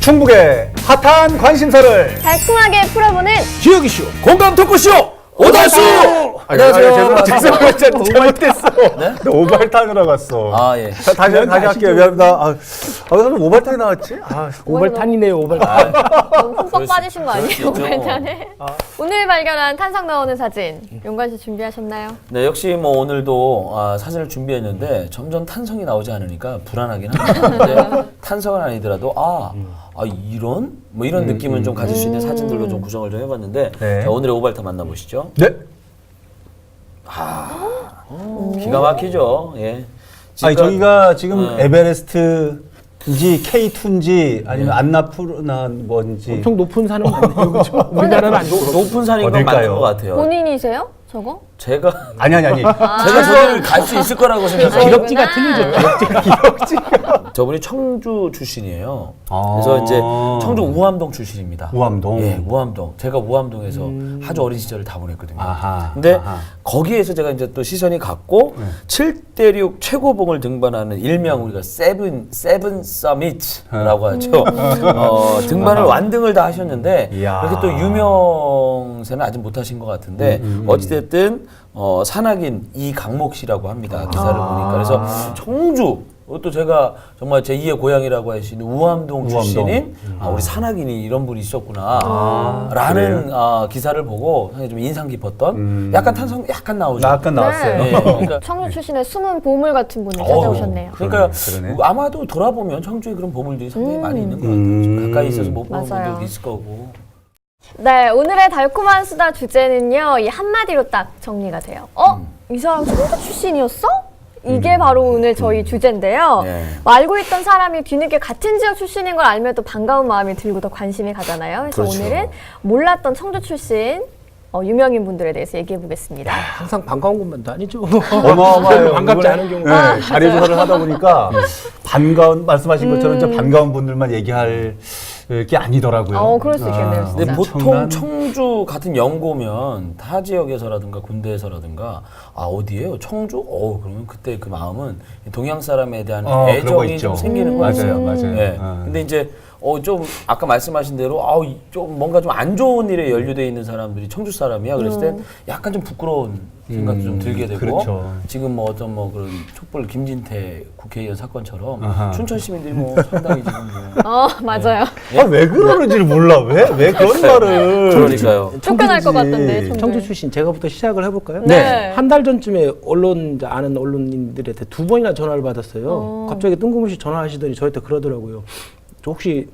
충북의 핫한 관심사를 달콤하게 풀어보는 기억 이슈 공감 토크쇼 오달수. 안녕하세요. 죄송해요. 잘못됐어. 네? 나 오발탄으로 갔어. 아 예. 다시 할게요. 미안합니다. 왜 오발탄이 나왔지? 오발탄이네요, 오발탄. 너무 흠뻑 빠지신 거 아니에요? 있죠. 오발탄에. 오늘 발견한 탄성 나오는 사진 용관 씨 준비하셨나요? 네 역시 뭐 오늘도 사진을 준비했는데 점점 탄성이 나오지 않으니까 불안하긴 합니다. 근데 탄성은 아니더라도 이런 뭐 이런 느낌은 좀 가질 수 있는 사진들로 좀 구성을 좀 해봤는데 네. 자, 오늘의 오발탄 만나보시죠. 네. 기가 막히죠. 예. 아니 저기가 지금 에베레스트인지 K2인지 아니면 안나푸르나 뭔지 엄청 높은 산은 아니에요, 그렇죠? 우리나라는 안 좋고. 높은 산인 건 어딜까요? 맞는 것 같아요. 본인이세요? 저거? 제가 아니. 제가 저기를 갈 수 있을 거라고 생각해요. 기럭지가 틀리죠. 저분이 청주 출신이에요. 아. 그래서 이제 청주 우암동 출신입니다. 우암동? 예, 우암동. 제가 우암동에서 아주 어린 시절을 다 보냈거든요. 아하. 근데 아하. 거기에서 제가 이제 또 시선이 갔고 7대륙 최고봉을 등반하는 일명 우리가 세븐 서밋이라고 하죠. 등반을 완등을 다 하셨는데 이야. 이렇게 또 유명세는 아직 못하신 것 같은데 어찌됐든 산악인 이강목 씨라고 합니다. 기사를 보니까. 그래서 청주 또 제가 정말 제2의 고향이라고 할 수 있는 우암동 출신인 우리 산악인이 이런 분이 있었구나 라는 기사를 보고 상당히 좀 인상 깊었던 약간 탄성 약간 나오죠. 약간 나왔어요. 네. 그러니까, 청주 출신의 숨은 보물 같은 분을 찾아오셨네요. 그러니까 그러네. 아마도 돌아보면 청주에 그런 보물들이 상당히 많이 있는 것 같아요. 좀 가까이 있어서 못 보는 맞아요. 분들도 있을 거고. 네, 오늘의 달콤한 수다 주제는요. 이 한마디로 딱 정리가 돼요. 이 사람 청주 출신이었어? 이게 바로 오늘 저희 주제인데요. 네. 알고 있던 사람이 뒤늦게 같은 지역 출신인 걸 알면 또 반가운 마음이 들고 더 관심이 가잖아요. 그래서 그렇죠. 오늘은 몰랐던 청주 출신 유명인 분들에 대해서 얘기해 보겠습니다. 항상 반가운 것만도 아니죠. 어마어마해요. 반갑지 이번에, 않은 경우가. 네, 자리 조사를 하다 보니까 반가운 말씀하신 것처럼 좀 반가운 분들만 얘기할 게 아니더라고요. 그럴 수 있겠네요, 진짜. 근데 보통 엄청난- 청주 같은 연고면 타 지역에서라든가 군대에서라든가 어디예요? 청주? 그러면 그때 그 마음은 동양 사람에 대한 그런 거 애정이 있죠. 좀 생기는 거 같아요. 맞아요. 네. 근데 이제 좀 아까 말씀하신 대로 좀 뭔가 좀 안 좋은 일에 연루돼 있는 사람들이 청주 사람이야. 그랬을 때 약간 좀 부끄러운 생각도 좀 들게 되고 그렇죠. 지금 뭐 어떤 뭐 그런 촛불 김진태 국회의원 사건처럼 아하. 춘천 시민들이 뭐 상당히 지금 맞아요. 왜 그러는지를 몰라. 왜 그런 말을. 그러니까요. 쫓겨날 것 같던데. 청주. 청주 출신 제가부터 시작을 해볼까요? 네. 한 달 전쯤에 아는 언론인들한테 2번이나 전화를 받았어요. 갑자기 뜬금없이 전화하시더니 저한테 그러더라고요. 저 혹시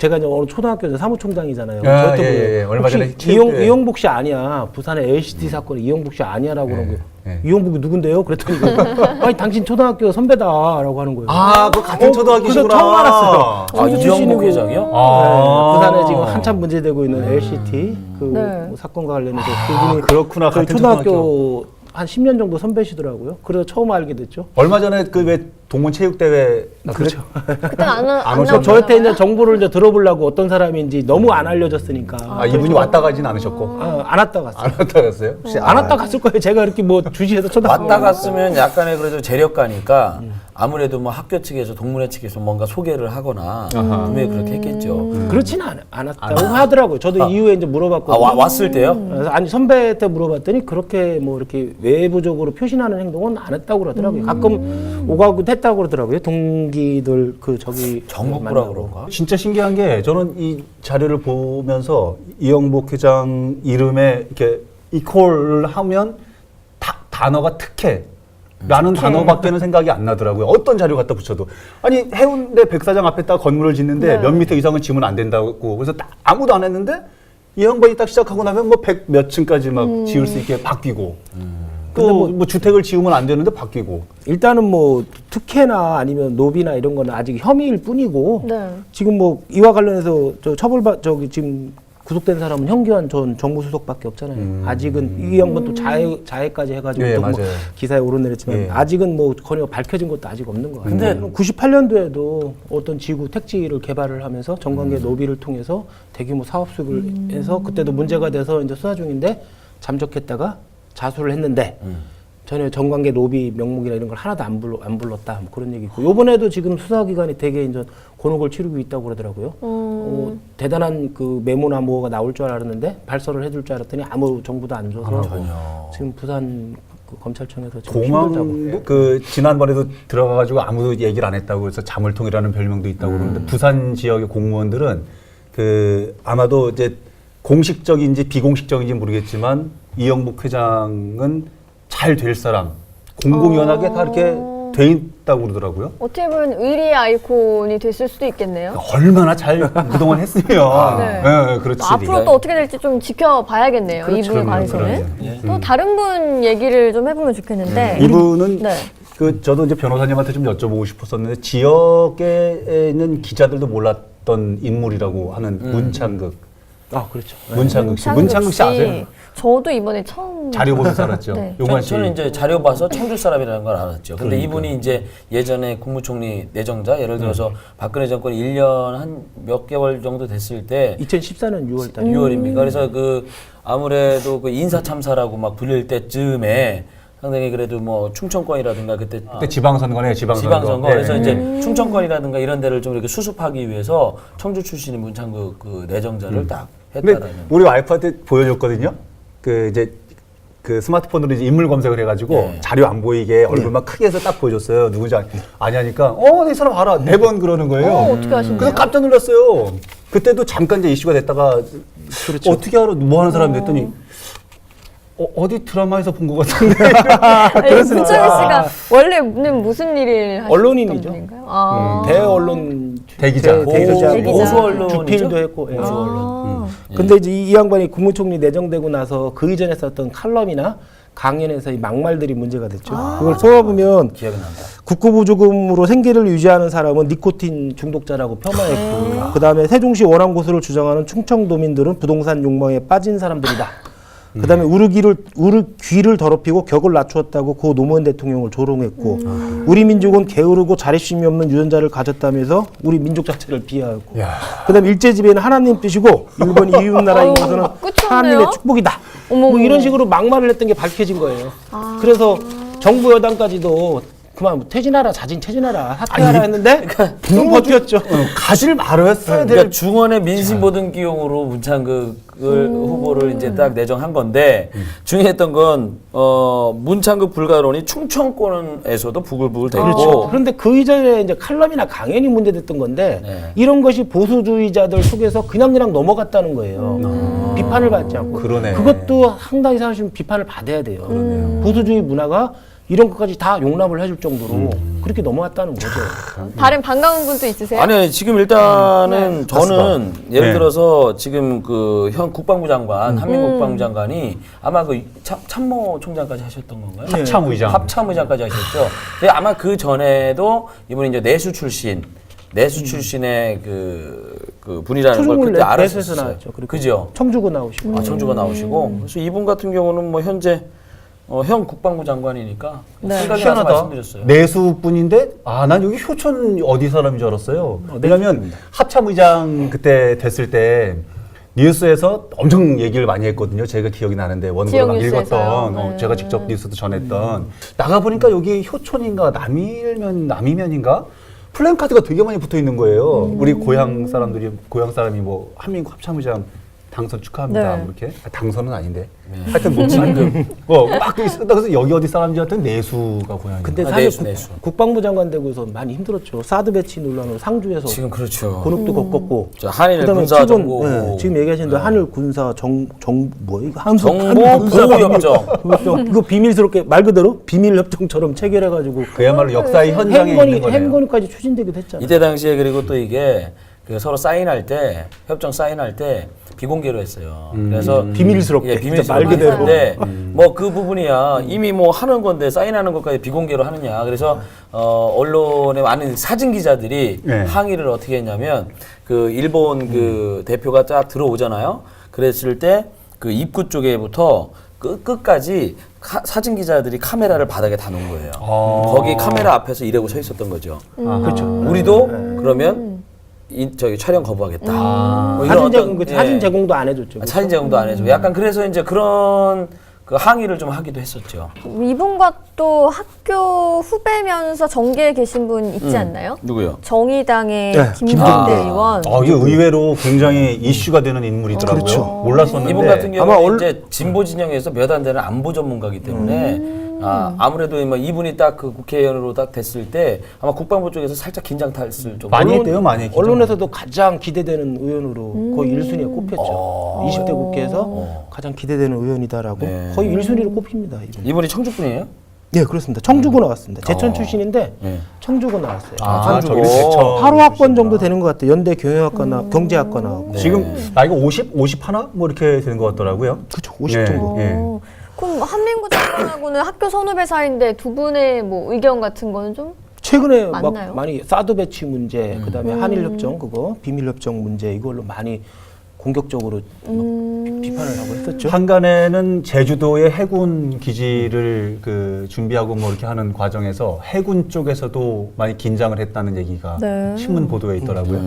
제가 이제 어느 초등학교 사무총장이잖아요. 저한테 예. 얼마 전에 혹시 이용복 씨 아니야? 부산의 LCT 사건의 이용복 씨 아니야라고 그런 거예요. 이용복이 누군데요? 그랬더니 아니 당신 초등학교 선배다라고 하는 거예요. 그 같은 초등학교시구나. 그래서 처음 알았어요. 이용복 회장이요? 네, 부산에 지금 한참 문제되고 있는 LCT 뭐 사건과 관련해서 그분이 그렇구나. 저희 같은 초등학교 한 10년 정도 선배시더라고요. 그래서 처음 알게 됐죠. 얼마 전에 그 왜 동문 체육대회. 그렇죠. 그때 안 오셨나요? 나오셨나요? 저한테 이제 정보를 이제 들어보려고 어떤 사람인지 너무 안 알려졌으니까. 이분이 왔다 가진 않으셨고. 안 왔다 갔어요. 안 왔다 갔어요? 혹시 안 왔다 갔을 거예요. 제가 이렇게 뭐 주시해서 쳐다보고. 왔다 갔으면 약간의 그래도 재력가니까 아무래도 뭐 학교 측에서 동문회 측에서 뭔가 소개를 하거나 분명히 그렇게 했겠죠. 그렇지는 않았다고 하더라고요. 저도 이후에 이제 물어봤거든요. 왔을 때요? 그래서 아니 선배한테 물어봤더니 그렇게 뭐 이렇게 외부적으로 표신하는 행동은 안 했다고 그러더라고요. 가끔 오가고 했다고 그러더라고요. 동기들 전국구라 그런가? 진짜 신기한 게 저는 이 자료를 보면서 이영복 회장 이름에 이렇게 이퀄을 하면 단어가 특혜라는 단어밖에는 생각이 안 나더라고요. 어떤 자료 갖다 붙여도. 아니 해운대 백사장 앞에다가 건물을 짓는데 몇 미터 이상은 지으면 안 된다고. 그래서 아무도 안 했는데 이 양반이 딱 시작하고 나면 뭐 100 몇 층까지 막 지을 수 있게 바뀌고. 또 뭐 주택을 지으면 안 되는데 바뀌고. 일단은 뭐 특혜나 아니면 노비나 이런 거는 아직 혐의일 뿐이고 네. 지금 뭐 이와 관련해서 지금 구속된 사람은 현기환 전 정무수석밖에 없잖아요. 아직은 이 양반 또 자해까지 해가지고 예, 또 뭐 맞아요. 기사에 오르내렸지만 예. 아직은 뭐 전혀 밝혀진 것도 아직 없는 것 같아요. 근데 98년도에도 어떤 지구 택지를 개발을 하면서 정관계 노비를 통해서 대규모 사업 수익을 해서 그때도 문제가 돼서 이제 수사 중인데 잠적했다가 자수를 했는데 전혀 정관계 로비 명목이나 이런 걸 하나도 안 불렀다 뭐 그런 얘기고 요번에도 지금 수사기관이 되게 이제 곤혹을 치르고 있다고 그러더라고요. 대단한 그 메모나 뭐가 나올 줄 알았는데 발설을 해줄 줄 알았더니 아무 정보도 안 줘서 지금 부산 그 검찰청에서 지금 힘들다고. 공항도 그 지난번에도 들어가가지고 아무도 얘기를 안 했다고 해서 자물통이라는 별명도 있다고 그러는데 부산 지역의 공무원들은 그 아마도 이제 공식적인지 비공식적인지 모르겠지만 이영복 회장은 잘 될 사람 공공연하게 다 이렇게 돼 있다고 그러더라고요. 어떻게 보면 의리의 아이콘이 됐을 수도 있겠네요. 얼마나 잘 그동안 했으면. 네. 네, 그렇지. 앞으로 또 어떻게 될지 좀 지켜봐야겠네요. 그렇죠. 이분 관해서는. 그럼요. 또 다른 분 얘기를 좀 해보면 좋겠는데. 이분은 네. 그 저도 이제 변호사님한테 좀 여쭤보고 싶었었는데 지역에 있는 기자들도 몰랐던 인물이라고 하는 문창극. 아 그렇죠. 문창극 씨. 문창극 씨 아세요? 저도 이번에 처음 자료 보면서 알았죠. 네. 용환 씨. 저는 이제 자료 봐서 청주 사람이라는 걸 알았죠. 근데 그러니까요. 이분이 이제 예전에 국무총리 내정자, 예를 들어서 박근혜 정권 1년 한 몇 개월 정도 됐을 때 2014년 6월달. 6월입니까? 그래서 그 아무래도 그 인사 참사라고 막 불릴 때쯤에 상당히 그래도 뭐 충청권이라든가 그때 지방선거네, 지방선거. 네. 그래서 이제 충청권이라든가 이런 데를 좀 이렇게 수습하기 위해서 청주 출신의 문창극 그 내정자를 딱 근데 했다라는. 우리 와이프한테 보여줬거든요. 그 이제 그 스마트폰으로 이제 인물 검색을 해가지고 네. 자료 안 보이게 얼굴만 크게 해서 딱 보여줬어요. 누군지 아냐니까 이 사람 알아. 매번 그러는 거예요. 어떻게 하신대요? 그래서 깜짝 놀랐어요. 그때도 잠깐 이제 이슈가 됐다가 그렇죠. 어떻게 알아? 뭐 하는 사람 됐더니 어디 드라마에서 본 것 같은데. 문창희 씨가 원래는 무슨 일을 하셨던 언론인이죠. 분인가요? 아. 대언론 대기자. 대기자, 대기자. 보수 언론이죠. 주필도 했고. 예. 보수 언론. 아. 근데 이제 이 양반이 국무총리 내정되고 나서 그 이전에 썼던 칼럼이나 강연에서 이 막말들이 문제가 됐죠. 그걸 써보면 기억이 난다. 국고보조금으로 생계를 유지하는 사람은 니코틴 중독자라고 폄하했고, 그 다음에 세종시 원암고수를 주장하는 충청도민들은 부동산 욕망에 빠진 사람들이다. 그 다음에 귀를 더럽히고 격을 낮추었다고 고 노무현 대통령을 조롱했고, 우리 민족은 게으르고 자립심이 없는 유전자를 가졌다면서 우리 민족 자체를 비하하고, 그 다음에 일제지배는 하나님 뜻이고 일본이 이웃나라인 것은 끝이 하나님의 없네요. 축복이다. 어머, 뭐 이런 식으로 막말을 했던 게 밝혀진 거예요. 그래서 정부 여당까지도 그만 퇴진하라, 자진 퇴진하라, 사퇴하라 했는데 쭉 버텼죠. 가실 말을 했어야 될. 그러니까 중원의 민심보등기용으로 문창극을 후보를 이제 딱 내정한 건데 중요했던 건 문창극 불가론이 충청권에서도 부글부글 되고 그렇죠. 그런데 그 이전에 이제 칼럼이나 강연이 문제됐던 건데 네. 이런 것이 보수주의자들 속에서 그냥 너먹었다는 거예요. 비판을 받지 않고. 그러네. 그것도 상당히 사실 비판을 받아야 돼요. 보수주의 문화가 이런 것까지 다 용납을 해줄 정도로 그렇게 넘어갔다는 거죠. 다른 반가운 분도 있으세요? 아니 지금 일단은 저는 예를 네. 들어서 지금 그 현 국방부 장관 한민국 국방부 장관이 아마 그 참모 총장까지 하셨던 건가요? 합참의장. 합참의장까지 하셨죠. 근데 아마 그 전에도 이분이 이제 내수 출신의 그 분이라는 걸 초중을 그때 내수에서 알았었어요. 나왔죠. 그리고 그죠? 청주고 나오시고. 아, 청주가 나오시고 그래서 이분 같은 경우는 뭐 현재 현 국방부 장관이니까 네. 생각이 나서 희한하다. 말씀드렸어요. 내수뿐인데 난 여기 효촌 어디 사람인 줄 알았어요. 왜냐면 합참의장 그때 됐을 때 뉴스에서 엄청 얘기를 많이 했거든요. 제가 기억이 나는데 원고를 지역 막 뉴스에서요? 읽었던 네. 제가 직접 뉴스도 전했던 나가 보니까 여기 효촌인가 남이면인가 플랜카드가 되게 많이 붙어 있는 거예요. 우리 고향 사람이 뭐 한민국 합참의장 당선 축하합니다. 네. 뭐 이렇게 당선은 아닌데 하여튼 뭐 막 그래서 여기 어디 사람인지 하여튼 내수가 고향이. 근데 아, 사실 내수. 국방부 장관 되고서 많이 힘들었죠. 사드 배치 논란으로 상주에서 지금 그렇죠. 곤혹도 겪었고. 저 한일 그다음에 군사 지금, 정보 지금 얘기하신 대로 한일 군사 정보 보호 협정. 이거 비밀스럽게 말 그대로 비밀 협정처럼 체결해가지고 그야말로 역사의 현장에 있는 거네요. 행건이까지 추진되기도 했잖아요. 이때 당시에 그리고 또 이게 그 서로 사인할 때 협정 사인할 때 비공개로 했어요. 그래서 비밀스럽게, 예, 진짜 말 비밀스럽게 그대로. 했는데 뭐 그 부분이야 이미 뭐 하는 건데 사인하는 것까지 비공개로 하느냐. 그래서 언론에 많은 사진 기자들이 네. 항의를 어떻게 했냐면 그 일본 그 대표가 쫙 들어오잖아요. 그랬을 때 그 입구 쪽에부터 끝까지 사진 기자들이 카메라를 바닥에 다 놓은 거예요. 거기 카메라 앞에서 이러고 서 있었던 거죠. 그렇죠. 우리도 그러면 저기 촬영 거부하겠다. 뭐 이런 사진 어떤, 제공, 예. 사진 제공도 안 해줬죠. 사진 제공도 안 해주고 약간 그래서 이제 그런 그 항의를 좀 하기도 했었죠. 이분과 또 학교 후배면서 정계에 계신 분 있지 않나요? 누구요? 정의당의 네, 김종대 의원. 이게 의외로 굉장히 이슈가 되는 인물이더라고요. 그렇죠. 몰랐었는데. 이분 같은 아마 경우는 이제 진보 진영에서 몇 안 되는 안보 전문가이기 때문에 아무래도 뭐 이분이 딱 그 국회의원으로 딱 됐을 때 아마 국방부 쪽에서 살짝 긴장 탔을 정도. 많이 했대요, 많이 했죠. 언론에서도 가장 기대되는 의원으로 거의 1순위에 꼽혔죠. 20대 국회에서 가장 기대되는 의원이다라고 네. 거의 1순위로 꼽힙니다. 이분. 이분이 청주 분이에요? 네, 그렇습니다. 청주고 나왔습니다. 제천 출신인데 네. 청주고 나왔어요. 저기 제천. 8호학번 정도 되는 것 같아요. 연대 경영학과 경제학과 나오고. 지금 나이가 50 하나 뭐 이렇게 되는 것 같더라고요. 그렇죠. 50 예, 정도. 예. 그럼 한민구 장관하고는 학교 선후배 사이인데 두 분의 뭐 의견 같은 거는 좀 최근에 막 맞나요? 많이 사드 배치 문제, 그다음에 한일 협정 그거 비밀 협정 문제 이걸로 많이 공격적으로 막 비판을 하고 했었죠. 한간에는 제주도의 해군 기지를 그 준비하고 뭐 이렇게 하는 과정에서 해군 쪽에서도 많이 긴장을 했다는 얘기가 네. 신문 보도에 있더라고요.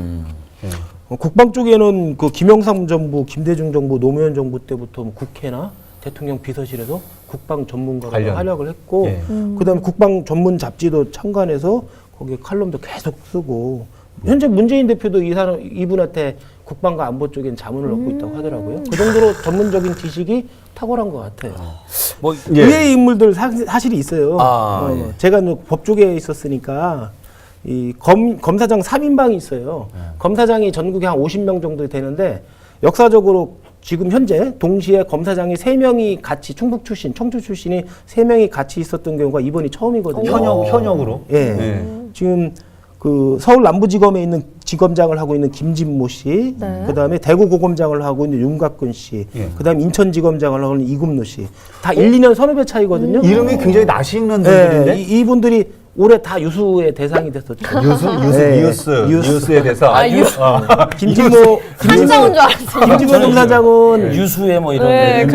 예. 국방 쪽에는 그 김영삼 정부, 김대중 정부, 노무현 정부 때부터 뭐 국회나 대통령 비서실에서 국방 전문가가 관련. 활약을 했고, 예. 그다음에 국방 전문 잡지도 참관해서 거기에 칼럼도 계속 쓰고, 현재 문재인 대표도 이분한테 국방과 안보 쪽엔 자문을 얻고 있다고 하더라고요. 그 정도로 전문적인 지식이 탁월한 것 같아요. 뭐 예. 의외의 인물들 사실이 있어요. 예. 제가 이제 법 쪽에 있었으니까 이 검사장 3인방이 있어요. 검사장이 전국에 한 50명 정도 되는데 역사적으로 지금 현재 동시에 검사장이 3명이 같이 충북 출신, 청주 출신이 3명이 같이 있었던 경우가 이번이 처음이거든요. 현역으로. 예. 예. 지금 그 서울 남부지검에 있는 지검장을 하고 있는 김진모 씨, 네. 그다음에 대구고검장을 하고 있는 윤곽근 씨, 예. 그다음에 인천지검장을 하고 있는 이금노 씨. 다 1, 2년 선후배 차이거든요. 이름이 굉장히 낯익는 네, 분들인데. 이분들이 올해 다 유수의 대상이 됐었죠. 네. 뉴스에 대해서. 김진모 한정은 줄 알았어요. 김진모 검사장은 유수의 뭐 이런 네,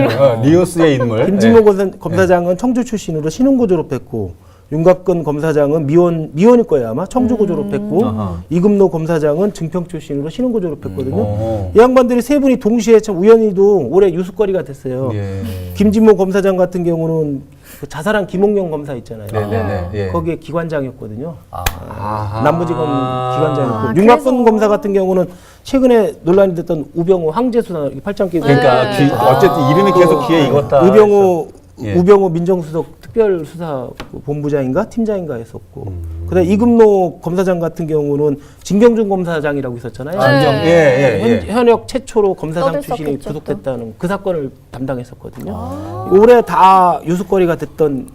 뉴스의 인물. 김진모 검사장은 청주 출신으로 신흥고 졸업했고 윤곽근 검사장은 미원일 거예요 아마 청주고 졸업했고 아하. 이금노 검사장은 증평 출신으로 신흥고 졸업했거든요. 어. 이 양반들이 세 분이 동시에 참 우연히도 올해 유수거리가 됐어요. 예. 김진모 검사장 같은 경우는 그 자살한 김홍영 검사 있잖아요. 네네네. 예. 거기에 기관장이었거든요. 아하. 남부지검 기관장이었고 아, 윤곽근 그래서. 검사 같은 경우는 최근에 논란이 됐던 우병우 황제수사 팔짱 끼고 그러니까 네. 어쨌든 이름이 계속 귀에 익었다. 우병우 예. 우병우 민정수석 특별수사본부장인가 팀장인가 했었고 그다음에 이금노 검사장 같은 경우는 진경준 검사장이라고 있었잖아요. 네. 예. 현역 최초로 검사장 떠들썩했죠, 출신이 또. 구속됐다는 그 사건을 담당했었거든요. 올해 다 유수거리가 됐던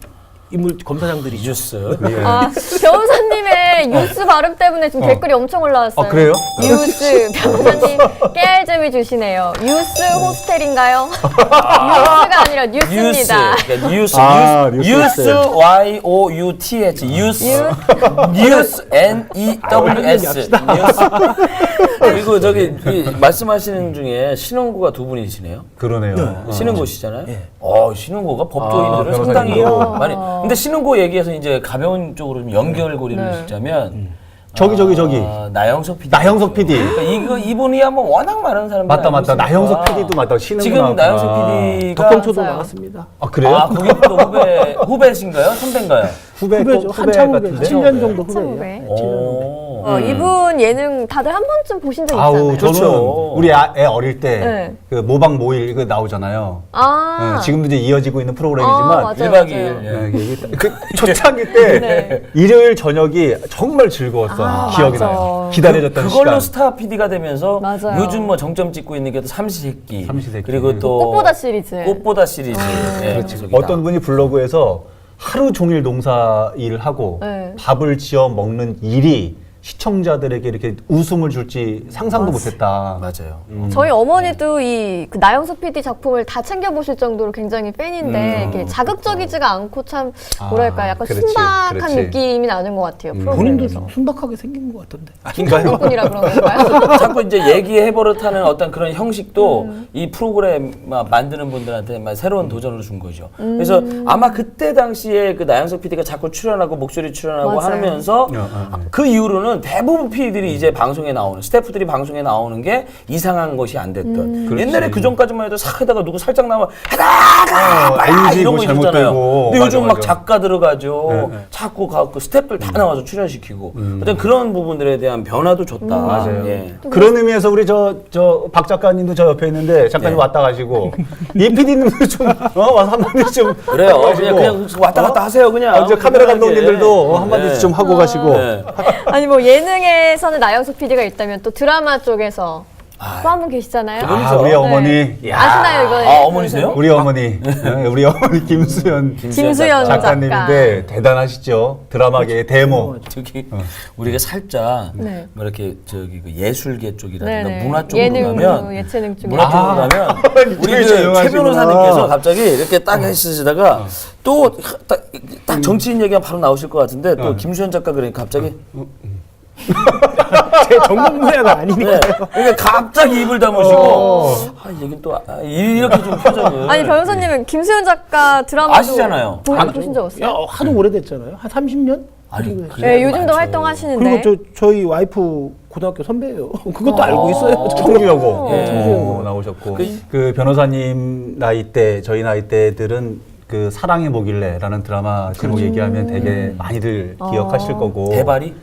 인물 검사장들이죠. 뉴스. 아, 변호사님의 뉴스 발음 때문에 지금 댓글이 엄청 올라왔어요. 그래요? 뉴스 변호사님 깨알잼이 주시네요. 뉴스 호스텔인가요? 뉴스가 아니라 뉴스. 뉴스입니다. 그러니까 뉴스. 아, 뉴스. 뉴스. 뉴스. Y-O-U-T-H. 뉴스. 뉴스. N-E-W-S. 뉴스. 그리고 저기 말씀하시는 중에 신원고가 두 분이시네요. 그러네요. 신흥고시잖아요. 예. 신흥고가 법조인들을 변호사님. 상당히 많이. 근데 신흥고 얘기해서 이제 가벼운 쪽으로 좀 연결고리를 네. 짓자면 저기. 나영석 PD. 나형석 PD. 그러니까 이분이 한번 워낙 많은 사람들이 맞다. 알고 있으니까. 나형석 PD도 맞다. 신흥 지금 나영석 PD가 덕경초도 맞아요. 나갔습니다. 아 그래요? 아 거기도 후배신가요? 선배인가요? 후배죠. 한참 후배. 같은데? 7년 정도 한참 후배예요. 후배. 오. 이분 예능 다들 한 번쯤 보신 적 있잖아요. 아우 저는 그렇죠. 우리 애 어릴 때 네. 그 모방 모일 그 나오잖아요. 아, 네, 지금도 이제 이어지고 있는 프로그램이지만 맞아요, 1박 맞아요. 2일. 예. 네, 이게 그 초창기 때 네. 일요일 저녁이 정말 즐거웠던 아, 기억이 맞아. 나요. 기다려졌던 그걸로 시간. 스타 PD가 되면서 맞아요. 요즘 뭐 정점 찍고 있는 게 또 삼시세끼. 삼시세끼. 그리고 또 꽃보다 시리즈. 꽃보다 시리즈. 예, 그렇지. 저기다. 어떤 분이 블로그에서 하루 종일 농사 일을 하고 네. 밥을 지어 먹는 일이 시청자들에게 이렇게 웃음을 줄지 상상도 못했다. 맞아요. 저희 어머니도 그 나영석 PD 작품을 다 챙겨보실 정도로 굉장히 팬인데 이게 자극적이지가 않고 참 뭐랄까 약간 그렇지, 순박한 그렇지. 느낌이 나는 것 같아요. 본인도 프로그램에서. 순박하게 생긴 것 같던데. 덕분이라 그런 건가요? 자꾸 이제 얘기해버릇하는 어떤 그런 형식도 이 프로그램 만드는 분들한테 막 새로운 도전을 준 거죠. 그래서 아마 그때 당시에 그 나영석 PD가 자꾸 출연하고 목소리 출연하고 맞아요. 하면서 그 이후로는 보면은 대부분 PD들이 이제 방송에 나오는 스태프들이 방송에 나오는 게 이상한 것이 안 됐던. 옛날에 그 전까지만 해도 싹 하다가 누구 살짝 나오면 하다가 이런 거 있었잖아요. 잘못되고. 근데 요즘 맞아, 막 작가 들어가죠. 네. 자꾸 가고 스태프들 다 나와서 출연시키고. 어떤 그런 부분들에 대한 변화도 줬다. 맞아요. 예. 그런 의미에서 우리 저 박 작가님도 저 옆에 있는데 작가님 네. 왔다 가시고 이 PD님도 좀 와서 한마디 좀 그래요. 하고 가시고. 그냥 왔다 갔다 하세요. 그냥. 이제 카메라 편하게. 감독님들도 한마디 네. 좀 하고 가시고. 네. 아니 뭐 예능에서는 나영석 PD가 있다면 또 드라마 쪽에서 또 한 분 계시잖아요. 아, 우리 어머니. 야. 아시나요 이거? 아, 어머니세요? 우리 어머니. 네, 우리 어머니 김수현 김수현 작가님인데 대단하시죠. 드라마계의 대모. 저기 우리가 살짝 네. 뭐 이렇게 저기 그 예술계 쪽이라든가 네네. 문화 쪽으로 예능, 가면 예체능 쪽에. 문화 쪽으로 가면 우리 되게 그 최 유명하시구나. 변호사님께서 갑자기 이렇게 딱 하시다가 또 딱 정치인 얘기가 바로 나오실 것 같은데 또 김수현 작가 그러니까 갑자기 제 전문 분야가 아니니까. 네. 그러니까 갑자기 입을 다무시고 얘긴 또 이렇게 좀 표정을 아니 변호사님은 김수현 작가 드라마도 아시잖아요. 보신 적 없어요? 야, 하도 오래됐잖아요. 한 30년? 아니 그래요? 네, 요즘도 많죠. 활동하시는데. 그리고 저희 와이프 고등학교 선배예요. 그것도 알고 있어요. 청주여고 예. 청주여고 나오셨고 그 변호사님 나이 때 저희 나이 때들은 그 사랑이 뭐길래라는 드라마 제목 얘기하면 되게 많이들 기억하실 거고 대발이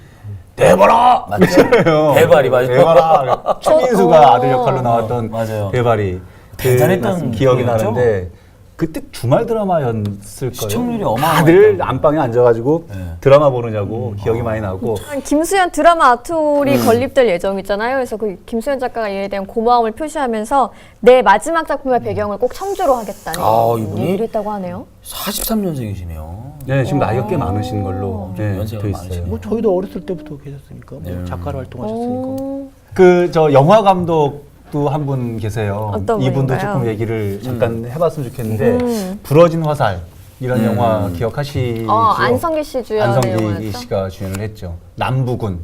대발아 맞죠? 대발이 맞아요. 대발아 최민수가 아들 역할로 나왔던 맞아요. 대발이 대단했던 기억이 그거였죠? 나는데 그때 주말 드라마였을 거예요. 시청률이 다들 안방에 앉아가지고 네. 드라마 보느냐고 기억이 많이 나고 김수현 드라마 아트홀이 건립될 예정이잖아요. 그래서 그 김수현 작가가 이에 대한 고마움을 표시하면서 내 마지막 작품의 배경을 꼭 청주로 하겠다는 이분이? 얘기를 했다고 하네요. 43년생이시네요. 네, 지금 나이가 꽤 많으신 걸로 네, 연세가 돼 많으시네요. 있어요. 뭐 저희도 어렸을 때부터 계셨으니까. 뭐 네. 작가로 활동하셨으니까. 그 저 영화 감독도 한 분 계세요. 어떤 이분도 분인가요? 조금 얘기를 잠깐 해봤으면 좋겠는데 부러진 화살 이런 영화 기억하시죠? 안성기 씨 주연의 안성기 영화였죠? 씨가 주연을 했죠. 남부군.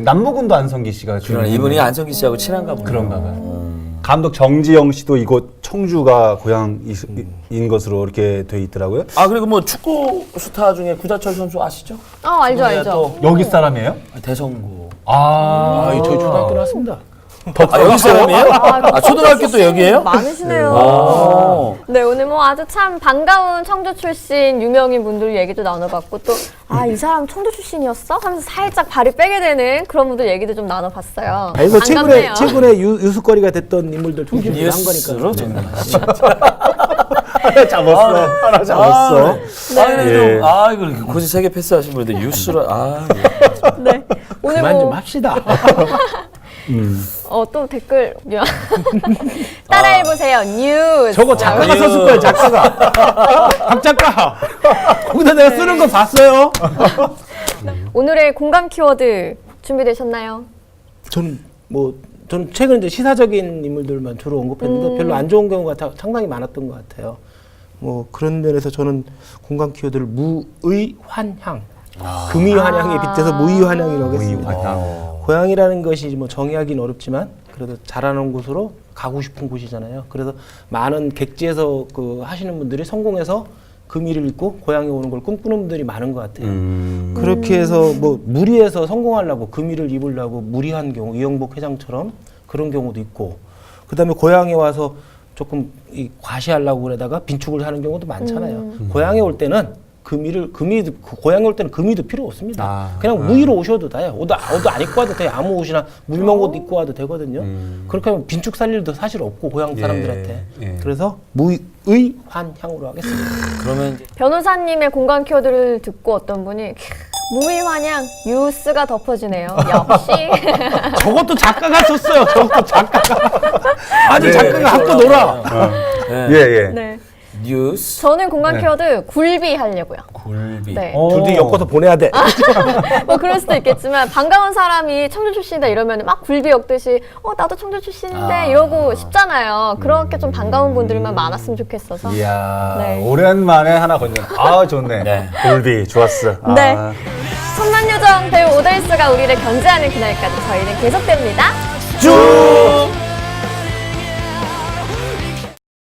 남부군도 안성기 씨가 주연. 그러네. 이분이 안성기 씨하고 친한가 보네요. 그런가 봐요. 감독 정지영 씨도 이곳 청주가 고향인 것으로 이렇게 돼 있더라고요. 그리고 뭐 축구 스타 중에 구자철 선수 아시죠? 알죠, 그분이야 알죠. 또 여기 사람이에요? 대성고. 저희 초등학교 나왔습니다. 여기 사람이에요? 초등학교 또 여기예요? 많으시네요. 네, 오늘 뭐 아주 참 반가운 청주 출신 유명인 분들 얘기도 나눠봤고 또 이 사람 청주 출신이었어? 하면서 살짝 발을 빼게 되는 그런 분들 얘기도 좀 나눠봤어요. 아니, 뭐 반갑네요. 최근에 유수거리가 됐던 인물들 중심으로 한 뉴스로 거니까. 전달하시죠. 하나 잡았어. 하나 잡았어. 네. 이거 굳이 세계 패스하신 분인데 뉴스로 네. 오늘 그만 뭐 좀 합시다. 또 댓글 따라해보세요. 뉴스. 저거 작가가 썼을 거예요, 작가가. 박 작가. 거기다 내가 쓰는 거 봤어요. 오늘의 공감 키워드 준비되셨나요? 저는 최근 이제 시사적인 인물들만 주로 언급했는데 별로 안 좋은 경우가 상당히 많았던 것 같아요. 뭐 그런 면에서 저는 공감 키워드를 무의환향, 금의환향에 빗대서 무의환향이라고 했습니다. 무의환향. 고향이라는 것이 뭐 정의하기는 어렵지만 그래도 자라는 곳으로 가고 싶은 곳이잖아요. 그래서 많은 객지에서 하시는 분들이 성공해서 금의를 읽고 고향에 오는 걸 꿈꾸는 분들이 많은 것 같아요. 그렇게 해서 뭐 무리해서 성공하려고 금의를 입으려고 무리한 경우, 이영복 회장처럼 그런 경우도 있고, 그다음에 고향에 와서 조금 과시하려고 그러다가 빈축을 하는 경우도 많잖아요. 고향에 올 때는 고향에 올 때는 금의도 필요 없습니다. 그냥 무의로 오셔도 돼요. 옷도 안 입고 와도 돼요. 아무 옷이나 물먹 옷 입고 와도 되거든요. 그렇게 하면 빈축 살 일도 사실 없고 고향 사람들한테. 그래서 무의환향으로 하겠습니다. 그러면 이제 변호사님의 공감 키워드를 듣고 어떤 분이 무의환향 뉴스가 덮어지네요. 역시. 저것도 작가가 썼어요. 저것도 작가가. 아주 네, 작가가 갖고 놀아. 예. 네. 뉴스 저는 공감 키워드 굴비 하려고요. 굴비. 네. 둘도 엮어서 보내야 돼. 뭐 그럴 수도 있겠지만 반가운 사람이 청주 출신이다 이러면 막 굴비 엮듯이 나도 청주 출신인데 이러고 싶잖아요. 그렇게 좀 반가운 분들만 많았으면 좋겠어서. 이야, 네. 오랜만에 하나 건져. 좋네. 네. 골비 좋았어. 네. 천만요정 배우 오데이스가 우리를 견제하는 그날까지 저희는 계속됩니다. 쭉!